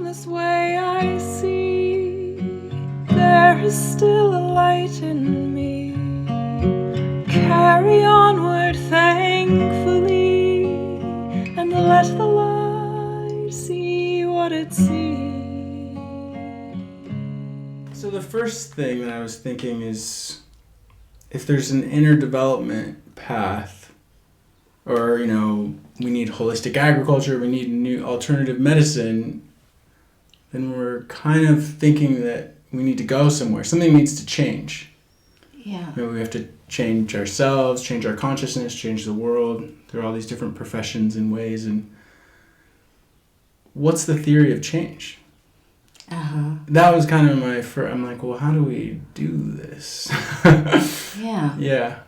this way I see there is still a light in me. Carry onward thankfully, and let the light see what it sees. So the first thing that I was thinking is, if there's an inner development path, or, we need holistic agriculture, we need new alternative medicine, then we're kind of thinking that we need to go somewhere. Something needs to change. Yeah. Maybe we have to change ourselves, change our consciousness, change the world. There are all these different professions and ways. And what's the theory of change? That was kind of my first. I'm like, well, how do we do this? Yeah. Yeah.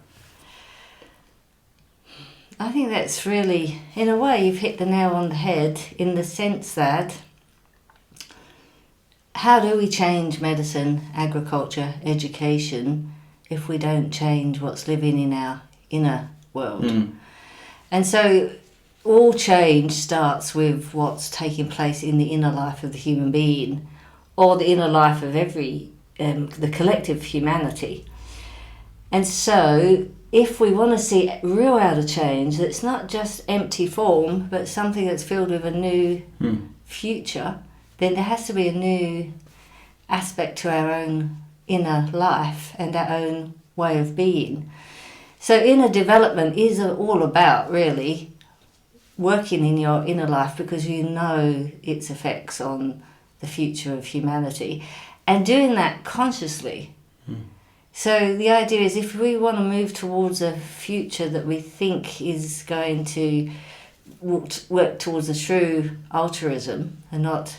I think that's really, in a way, you've hit the nail on the head, in the sense that how do we change medicine, agriculture, education if we don't change what's living in our inner world? And so all change starts with what's taking place in the inner life of the human being, or the inner life of the collective humanity. And so if we want to see real outer change, that's not just empty form, but something that's filled with a new future, then there has to be a new aspect to our own inner life and our own way of being. So inner development is all about, really, working in your inner life, because you know its effects on the future of humanity, and doing that consciously. So the idea is, if we want to move towards a future that we think is going to work towards a true altruism, and not,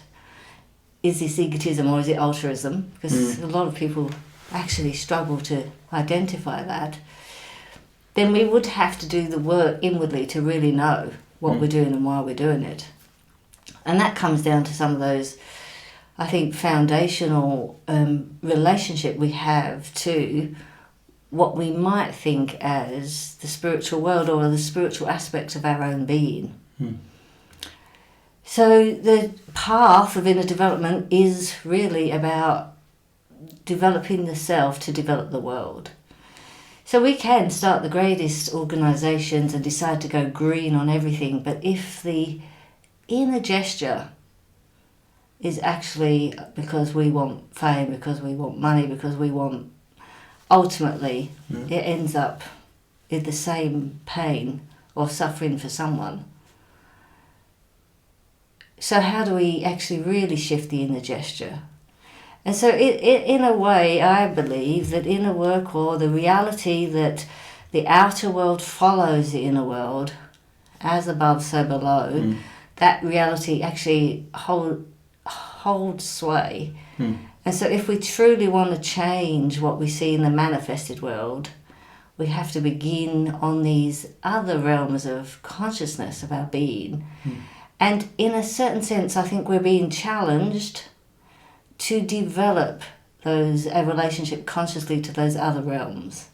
is this egotism or is it altruism? Because a lot of people actually struggle to identify that. Then we would have to do the work inwardly to really know what we're doing and why we're doing it. And that comes down to some of those, I think, foundational relationship we have to what we might think as the spiritual world, or the spiritual aspects of our own being. So the path of inner development is really about developing the self to develop the world. So we can start the greatest organisations and decide to go green on everything, but if the inner gesture is actually because we want fame, because we want money, because we want, ultimately, it ends up in the same pain or suffering for someone. So how do we actually really shift the inner gesture? And so in a way, I believe that inner work, or the reality that the outer world follows the inner world, as above, so below, that reality actually holds sway. And so if we truly want to change what we see in the manifested world, we have to begin on these other realms of consciousness of our being. And in a certain sense, I think we're being challenged to develop a relationship consciously to those other realms.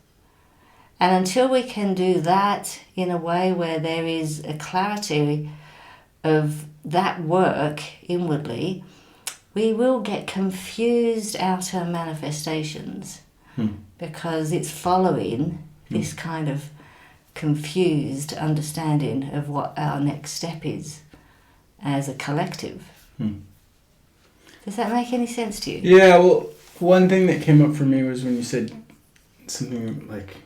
And until we can do that in a way where there is a clarity of that work inwardly, we will get confused outer manifestations, because it's following this kind of confused understanding of what our next step is as a collective. Does that make any sense to you? Yeah, well, one thing that came up for me was when you said something like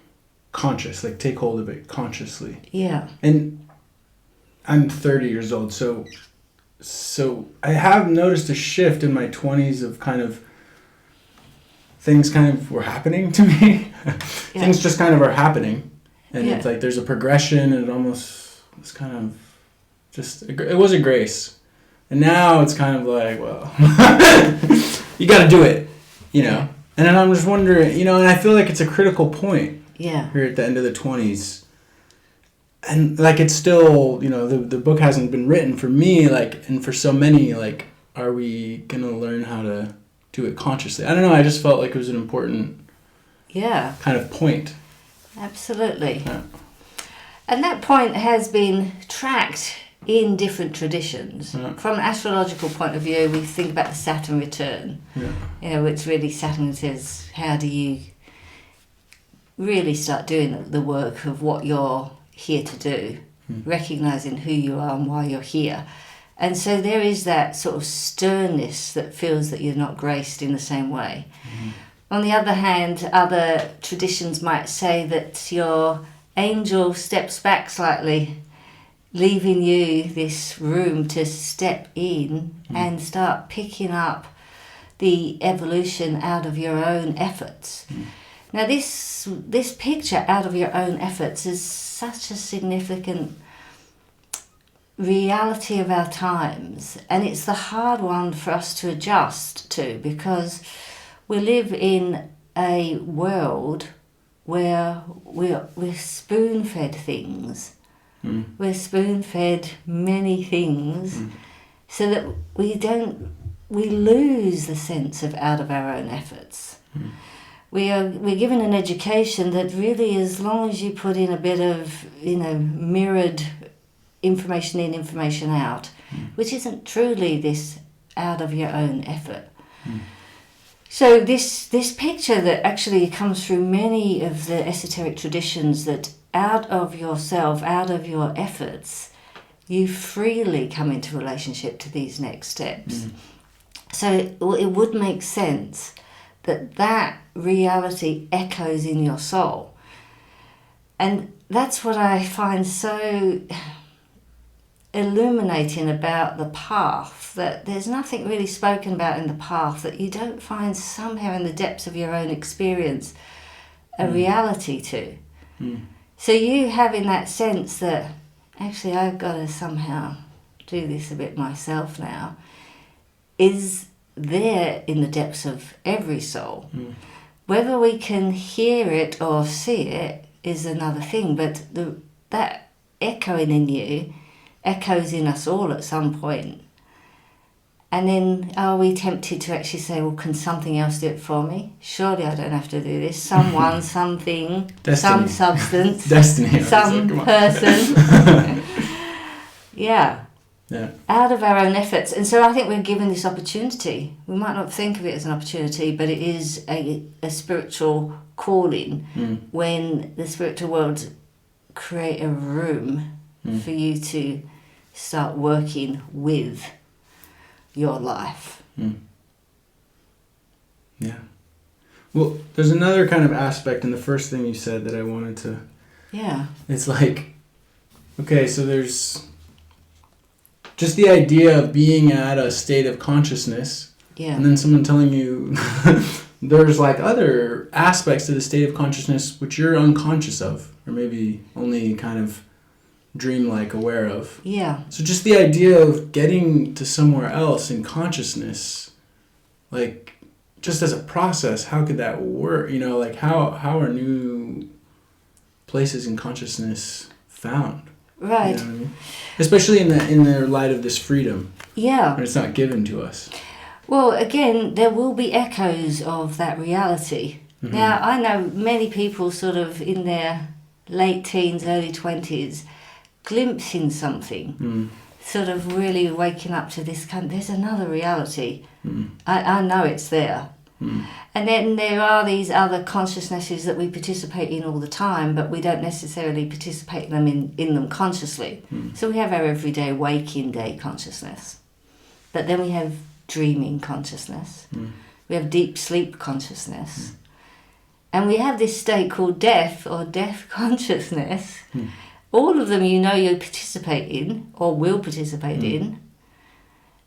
conscious, like take hold of it consciously. Yeah. And I'm 30 years old, so I have noticed a shift in my 20s of kind of things kind of were happening to me. Things just kind of are happening. And it's like there's a progression, and it almost was kind of just, it was a grace. And now it's kind of like, well, you got to do it, And then I'm just wondering, and I feel like it's a critical point here at the end of the 20s. And like, it's still, the book hasn't been written for me, like, and for so many, like, are we going to learn how to do it consciously? I don't know. I just felt like it was an important kind of point. Absolutely. Yeah. And that point has been tracked in different traditions. Yeah. From an astrological point of view, we think about the Saturn return, which really Saturn says, how do you really start doing the work of what you're here to do, recognising who you are and why you're here. And so there is that sort of sternness that feels that you're not graced in the same way. On the other hand, other traditions might say that your angel steps back slightly, leaving you this room to step in and start picking up the evolution out of your own efforts. Now this picture, out of your own efforts, is such a significant reality of our times, and it's the hard one for us to adjust to, because we live in a world where we're spoon-fed things. We're spoon-fed many things, so that we lose the sense of out of our own efforts. We're given an education that really, as long as you put in a bit of mirrored information in, information out, which isn't truly this out of your own effort. So this picture that actually comes through many of the esoteric traditions, that out of yourself, out of your efforts, you freely come into relationship to these next steps. So it would make sense that reality echoes in your soul. And that's what I find so illuminating about the path, that there's nothing really spoken about in the path that you don't find somehow in the depths of your own experience a reality to. So you having that sense that actually I've got to somehow do this a bit myself now is there in the depths of every soul. Whether we can hear it or see it is another thing, but that echoing in you echoes in us all at some point. And then are we tempted to actually say, well, can something else do it for me? Surely I don't have to do this. Someone, something, Destiny. some substance, Destiny. some person. Yeah. Out of our own efforts. And so I think we're given this opportunity. We might not think of it as an opportunity, but it is a spiritual calling when the spiritual world create a room for you to start working with your life. Yeah. Well, there's another kind of aspect in the first thing you said that I wanted to... Yeah. It's like, okay, so there's just the idea of being at a state of consciousness, and then someone telling you there's like other aspects to the state of consciousness which you're unconscious of, or maybe only kind of dream-like aware of. Yeah. So just the idea of getting to somewhere else in consciousness, like just as a process, how could that work? Like how are new places in consciousness found? Right. You know what I mean? Especially in the light of this freedom. Yeah. And it's not given to us. Well, again, there will be echoes of that reality. Now, I know many people sort of in their late teens, early 20s, glimpsing something, sort of really waking up to this there's another reality. I know it's there. And then there are these other consciousnesses that we participate in all the time, but we don't necessarily participate in them consciously. So we have our everyday waking day consciousness. But then we have dreaming consciousness. We have deep sleep consciousness. And we have this state called death or death consciousness. All of them you participate in or will participate in.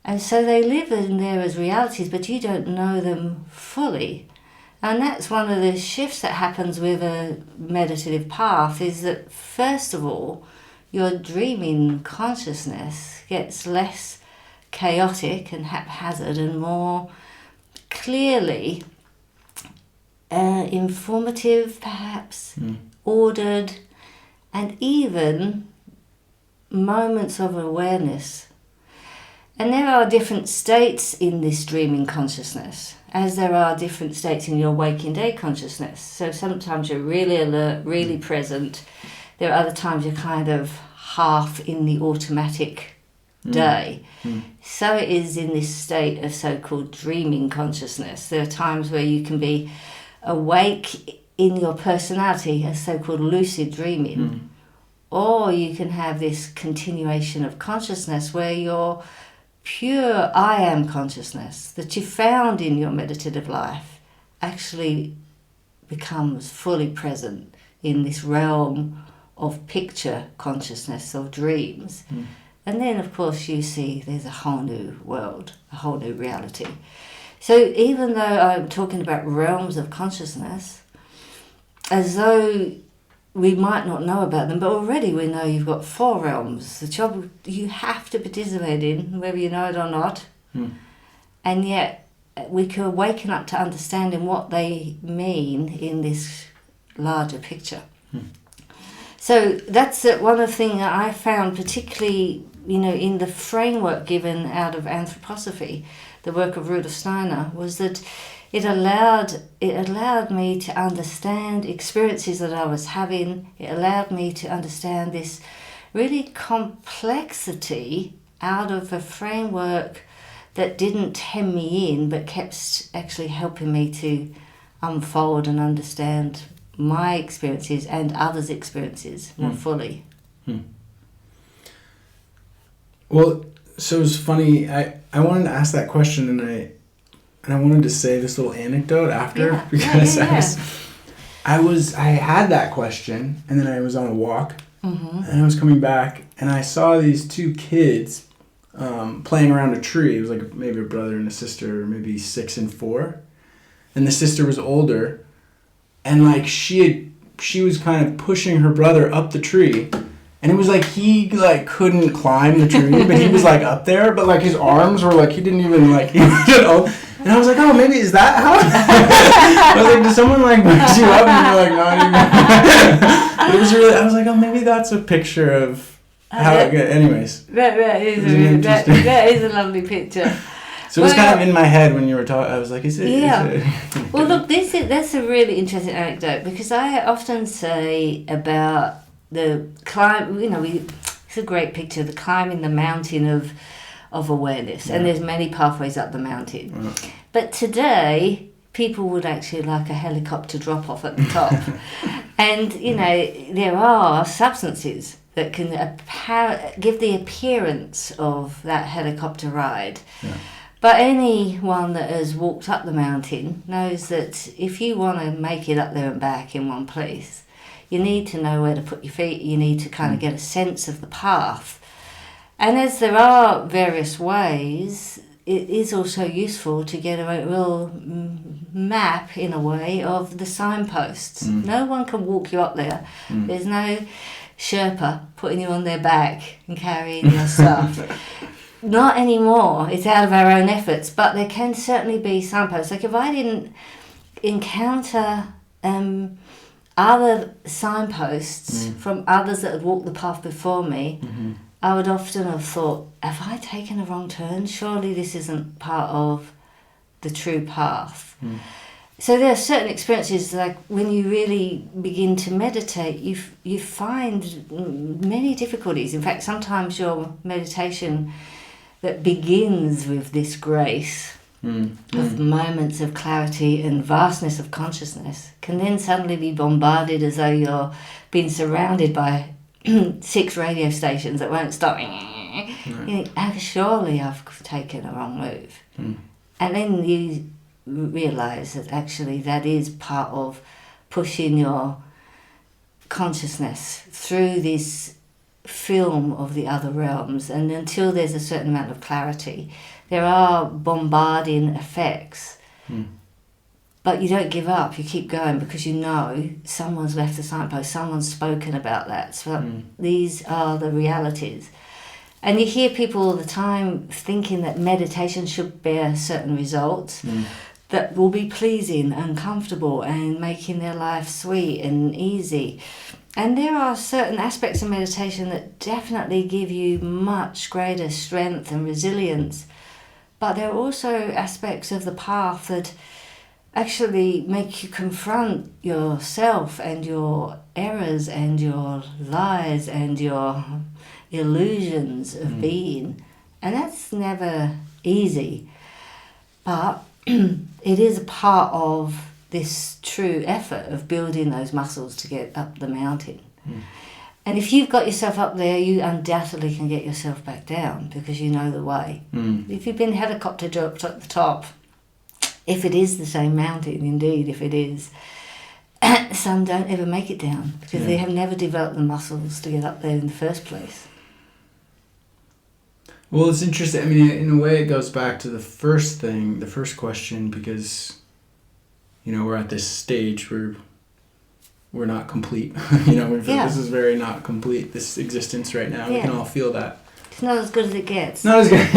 And so they live in there as realities, but you don't know them fully. And that's one of the shifts that happens with a meditative path, is that first of all, your dreaming consciousness gets less chaotic and haphazard and more clearly informative, perhaps, ordered, and even moments of awareness. And there are different states in this dreaming consciousness, as there are different states in your waking day consciousness. So sometimes you're really alert, really present. There are other times you're kind of half in the automatic day. So it is in this state of so-called dreaming consciousness. There are times where you can be awake in your personality as so-called lucid dreaming, or you can have this continuation of consciousness where your pure I am consciousness that you found in your meditative life actually becomes fully present in this realm of picture consciousness or dreams. And then, of course, you see there's a whole new world, a whole new reality. So even though I'm talking about realms of consciousness, as though we might not know about them, but already we know you've got 4 realms. The job you have to participate in, whether you know it or not. And yet we can awaken up to understanding what they mean in this larger picture. So that's one of the things that I found particularly, in the framework given out of anthroposophy, the work of Rudolf Steiner, was that it allowed me to understand experiences that I was having. It allowed me to understand this really complexity out of a framework that didn't hem me in, but kept actually helping me to unfold and understand my experiences and others' experiences more fully. Well, so it's funny. I wanted to ask that question, and I wanted to say this little anecdote after because I had that question, and then I was on a walk, and I was coming back, and I saw these 2 kids playing around a tree. It was like maybe a brother and a sister, maybe 6 and 4, and the sister was older, and like she was kind of pushing her brother up the tree. And it was like he like couldn't climb the tree, but he was like up there, but like his arms were like he didn't even like And I was like, oh, maybe is that how? I was like, did someone like push you up and you're like not even? But it was really. I was like, oh, maybe that's a picture of how. Anyways, That is a lovely picture. So it was kind of in my head when you were talking. I was like, is it? Yeah. Is it? Well, look, that's a really interesting anecdote, because I often say about the climb, it's a great picture, the climbing the mountain of awareness, and there's many pathways up the mountain. But today, people would actually like a helicopter drop off at the top. And, there are substances that can give the appearance of that helicopter ride. Yeah. But anyone that has walked up the mountain knows that if you want to make it up there and back in one place, you need to know where to put your feet. You need to kind of get a sense of the path. And as there are various ways, it is also useful to get a real map, in a way, of the signposts. No one can walk you up there. There's no Sherpa putting you on their back and carrying your stuff. Not anymore. It's out of our own efforts. But there can certainly be signposts. Like if I didn't encounter other signposts from others that had walked the path before me, I would often have thought, have I taken a wrong turn? Surely this isn't part of the true path. So there are certain experiences, like when you really begin to meditate, you find many difficulties. In fact, sometimes your meditation that begins with this grace of moments of clarity and vastness of consciousness can then suddenly be bombarded as though you're being surrounded by 6 radio stations that won't stop. You think, surely I've taken a wrong move. And then you realise that actually that is part of pushing your consciousness through this film of the other realms, and until there's a certain amount of clarity, there are bombarding effects. But you don't give up, you keep going, because you know someone's left a signpost, someone's spoken about that. So these are the realities. And you hear people all the time thinking that meditation should bear certain results that will be pleasing and comfortable and making their life sweet and easy. And there are certain aspects of meditation that definitely give you much greater strength and resilience. But there are also aspects of the path that actually make you confront yourself and your errors and your lies and your illusions of being, and that's never easy. But it is a part of this true effort of building those muscles to get up the mountain. And if you've got yourself up there, you undoubtedly can get yourself back down because you know the way. If you've been helicopter dropped at the top, if it is the same mountain, indeed, if it is, some don't ever make it down because they have never developed the muscles to get up there in the first place. Well, it's interesting. I mean, in a way, it goes back to the first question, because, we're at this stage where we're not complete. This is very not complete, this existence right now. We can all feel that. It's not as good as it gets. Not as good,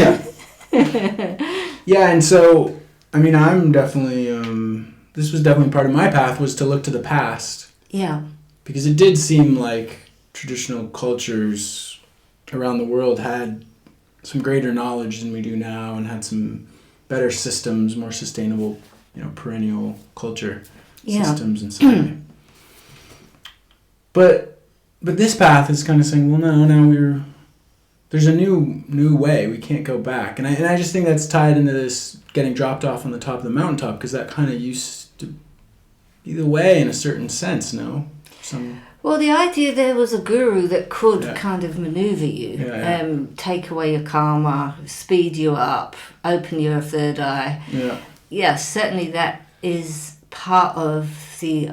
yeah. Yeah, and so, I mean, I'm definitely, this was definitely part of my path, was to look to the past. Yeah. Because it did seem like traditional cultures around the world had some greater knowledge than we do now, and had some better systems, more sustainable, perennial culture systems and stuff. But this path is kind of saying, well, no, there's a new way. We can't go back, and I just think that's tied into this getting dropped off on the top of the mountaintop, because that kind of used to be the way in a certain sense. No, Well, the idea there was a guru that could kind of maneuver you, take away your karma, speed you up, open your third eye. Yeah. Yes, certainly that is part of the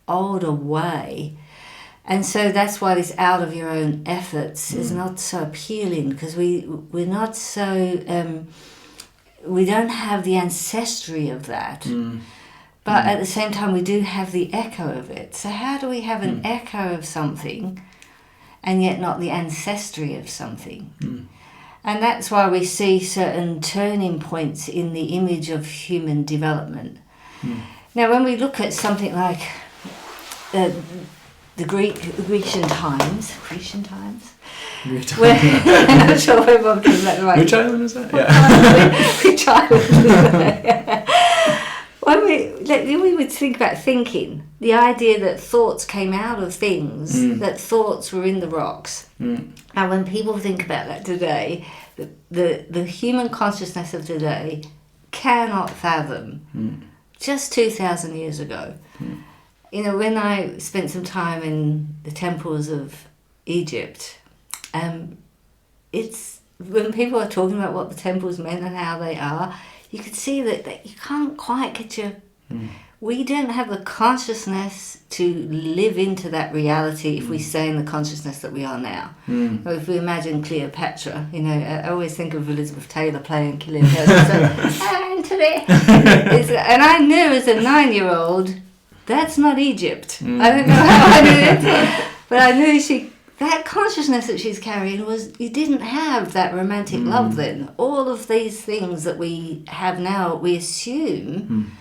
older way. And so that's why this out of your own efforts is not so appealing, because we're not so... we don't have the ancestry of that. But at the same time, we do have the echo of it. So how do we have an echo of something and yet not the ancestry of something? And that's why we see certain turning points in the image of human development. Now, when we look at something like the Grecian times, where, I'm not sure if I'm getting that right. Which island is that? Yeah. Which island is that? When we would think about thinking, the idea that thoughts came out of things, that thoughts were in the rocks. And when people think about that today, the human consciousness of today cannot fathom just 2,000 years ago. When I spent some time in the temples of Egypt, it's when people are talking about what the temples meant and how they are, you could see that you can't quite get your... We don't have the consciousness to live into that reality if we stay in the consciousness that we are now. Or if we imagine Cleopatra, I always think of Elizabeth Taylor playing Cleopatra. And I knew as a 9-year-old, that's not Egypt. I don't know how I knew it, but I knew that consciousness that she's carrying was, you didn't have that romantic love then. All of these things that we have now, we assume,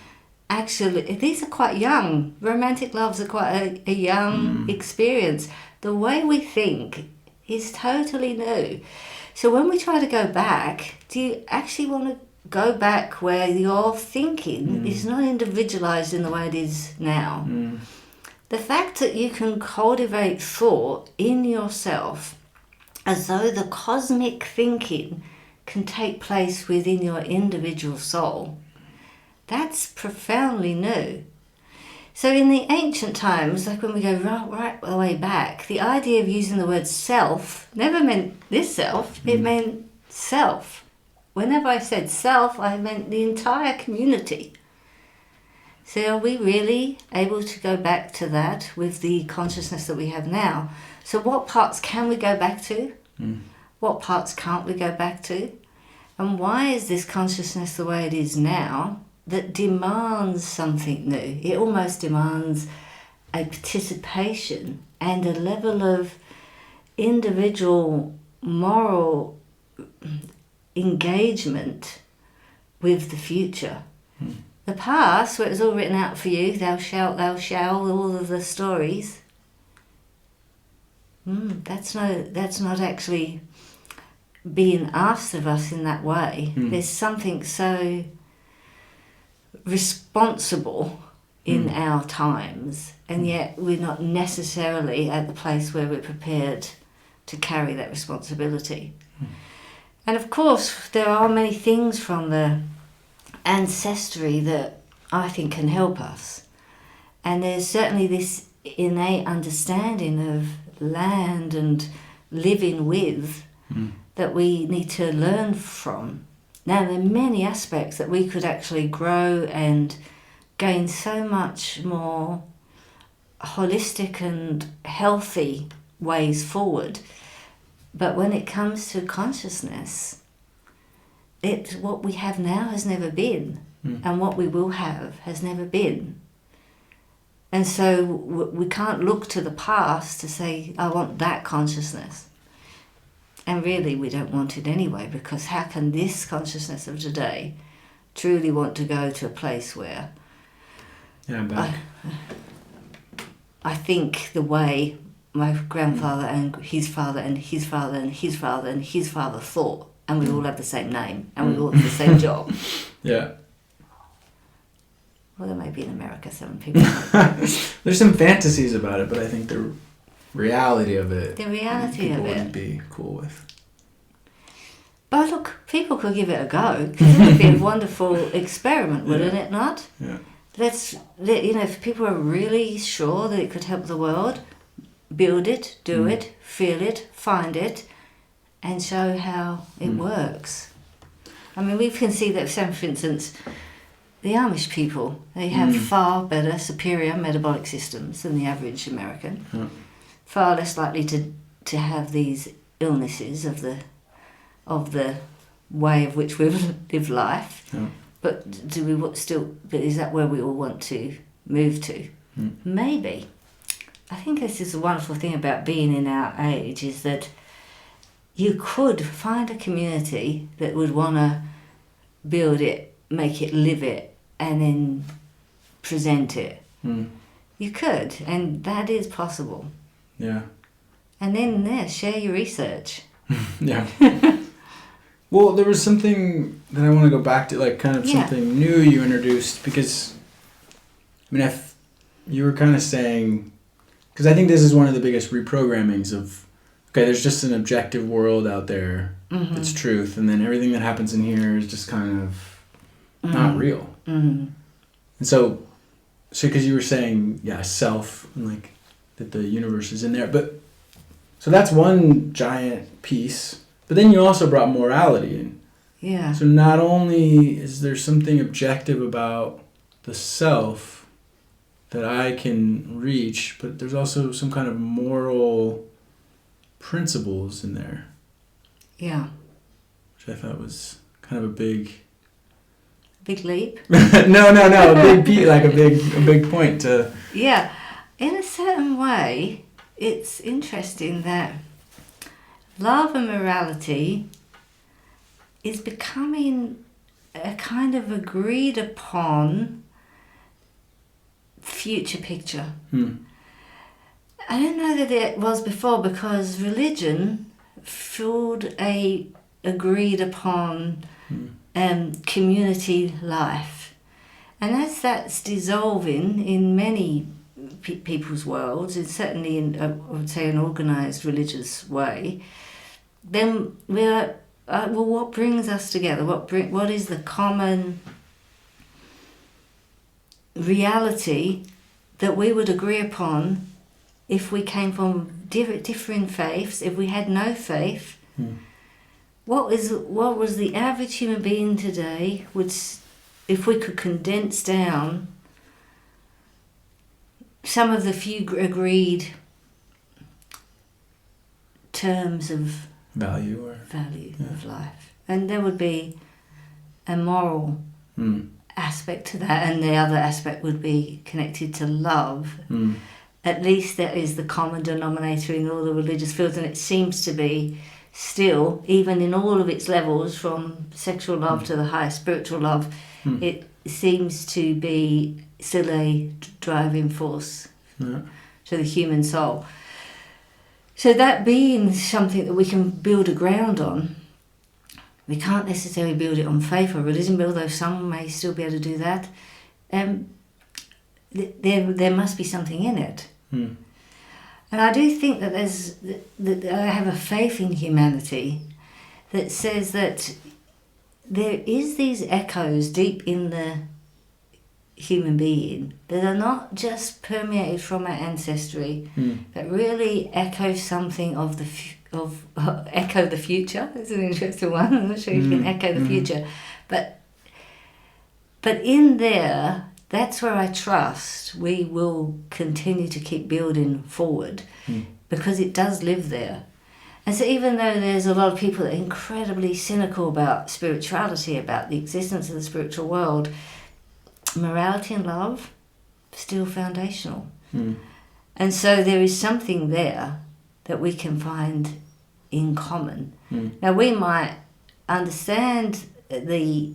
actually, these are quite young. Romantic loves are quite a young experience. The way we think is totally new. So when we try to go back, do you actually want to go back where your thinking is not individualized in the way it is now? The fact that you can cultivate thought in yourself as though the cosmic thinking can take place within your individual soul, that's profoundly new. So in the ancient times, like when we go right the way back, the idea of using the word self never meant this self, it meant self. Whenever I said self, I meant the entire community. So are we really able to go back to that with the consciousness that we have now? So what parts can we go back to? What parts can't we go back to? And why is this consciousness the way it is now that demands something new? It almost demands a participation and a level of individual moral engagement with the future. The past, where it was all written out for you, thou shalt, all of the stories, that's not actually being asked of us in that way. There's something so responsible in our times, and yet we're not necessarily at the place where we're prepared to carry that responsibility. And of course, there are many things from the ancestry that I think can help us. And there's certainly this innate understanding of land and living with that we need to learn from. Now, there are many aspects that we could actually grow and gain so much more holistic and healthy ways forward. But when it comes to consciousness, what we have now has never been, and what we will have has never been. And so we can't look to the past to say, I want that consciousness. And really, we don't want it anyway, because how can this consciousness of today truly want to go to a place where I think the way my grandfather and his father and his father and his father and his father thought, and we all have the same name, and we all have the same job. Yeah. Well, there may be in America some people. There's some fantasies about it, but I think the reality of it, people wouldn't be cool with. But look, people could give it a go, because it would be a wonderful experiment, wouldn't it not? Yeah. If people are really sure that it could help the world, build it, do it, feel it, find it, and show how it works. I mean, we can see that, for instance, the Amish people, they have far better, superior metabolic systems than the average American. Yeah. Far less likely to have these illnesses of the way of which we've lived life. Yeah. But But is that where we all want to move to? Maybe. I think this is a wonderful thing about being in our age, is that you could find a community that would want to build it, make it, live it, and then present it. You could, and that is possible. Yeah. And then share your research. Yeah. Well, there was something that I want to go back to, like kind of something new you introduced, because, I mean, you were kind of saying, because I think this is one of the biggest reprogrammings of, okay, there's just an objective world out there, it's truth, and then everything that happens in here is just kind of not real. And so because you were saying, self, and like that the universe is in there, but so that's one giant piece. But then you also brought morality in. Yeah. So not only is there something objective about the self that I can reach, but there's also some kind of moral principles in there. Yeah. Which I thought was kind of a big... Big leap? No, a big point to... Yeah. In a certain way, it's interesting that love and morality is becoming a kind of agreed upon future picture. I don't know that it was before, because religion fueled a agreed upon community life. And as that's dissolving in many people's worlds, and certainly in, I would say, an organised religious way, then we're what brings us together? What is the common reality that we would agree upon if we came from differing faiths? If we had no faith, what was the average human being today would, if we could condense down some of the few agreed terms of value of life, and there would be a moral aspect to that, and the other aspect would be connected to love. At least that is the common denominator in all the religious fields, and it seems to be still, even in all of its levels, from sexual love to the highest spiritual love, it seems to be still a driving force to the human soul. So that being something that we can build a ground on, we can't necessarily build it on faith or religion, although some may still be able to do that. There must be something in it. And I do think that that I have a faith in humanity that says that there is these echoes deep in the human being that are not just permeated from our ancestry, but really echo something of echo the future. It's an interesting one. I'm not sure you can echo the future, but in there, that's where I trust we will continue to keep building forward, because it does live there. And so even though there's a lot of people that are incredibly cynical about spirituality, about the existence of the spiritual world, morality and love still foundational. And so there is something there that we can find in common. Now we might understand the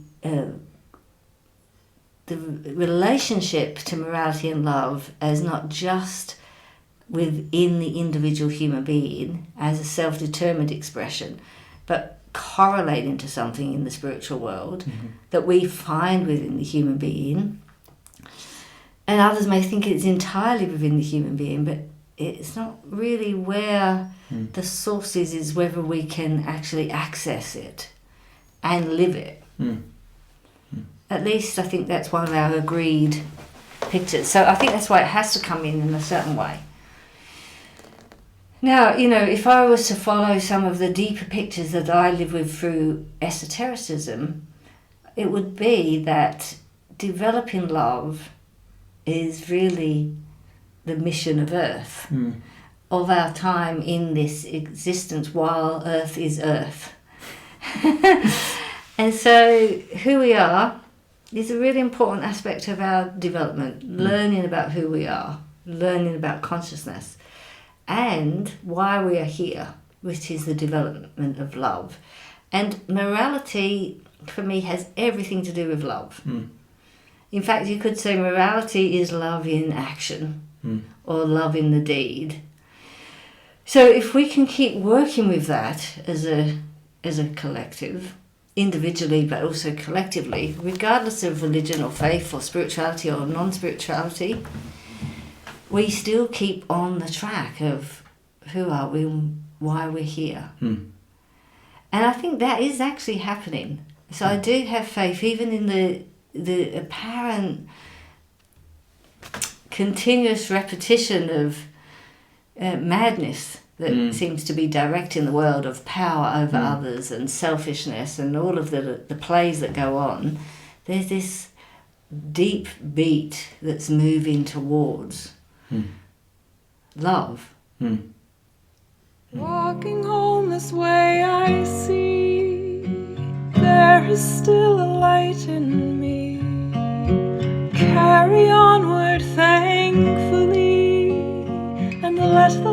relationship to morality and love as not just within the individual human being as a self-determined expression, but correlating to something in the spiritual world that we find within the human being. And others may think it's entirely within the human being, but it's not really where the source is whether we can actually access it and live it. At least I think that's one of our agreed pictures. So I think that's why it has to come in a certain way. Now, if I was to follow some of the deeper pictures that I live with through esotericism, it would be that developing love is really the mission of Earth, of our time in this existence while Earth is Earth. And so who we are is a really important aspect of our development, learning about who we are, learning about consciousness, and why we are here, which is the development of love. And morality, for me, has everything to do with love. In fact, you could say morality is love in action, or love in the deed. So if we can keep working with that as a collective, individually but also collectively, regardless of religion or faith or spirituality or non-spirituality, we still keep on the track of who are we and why we're here. And I think that is actually happening. So I do have faith, even in the apparent continuous repetition of madness that seems to be direct in the world, of power over others and selfishness and all of the plays that go on. There's this deep beat that's moving towards love. Walking home this way, I see there is still a light in me. Carry onward thankfully, and let the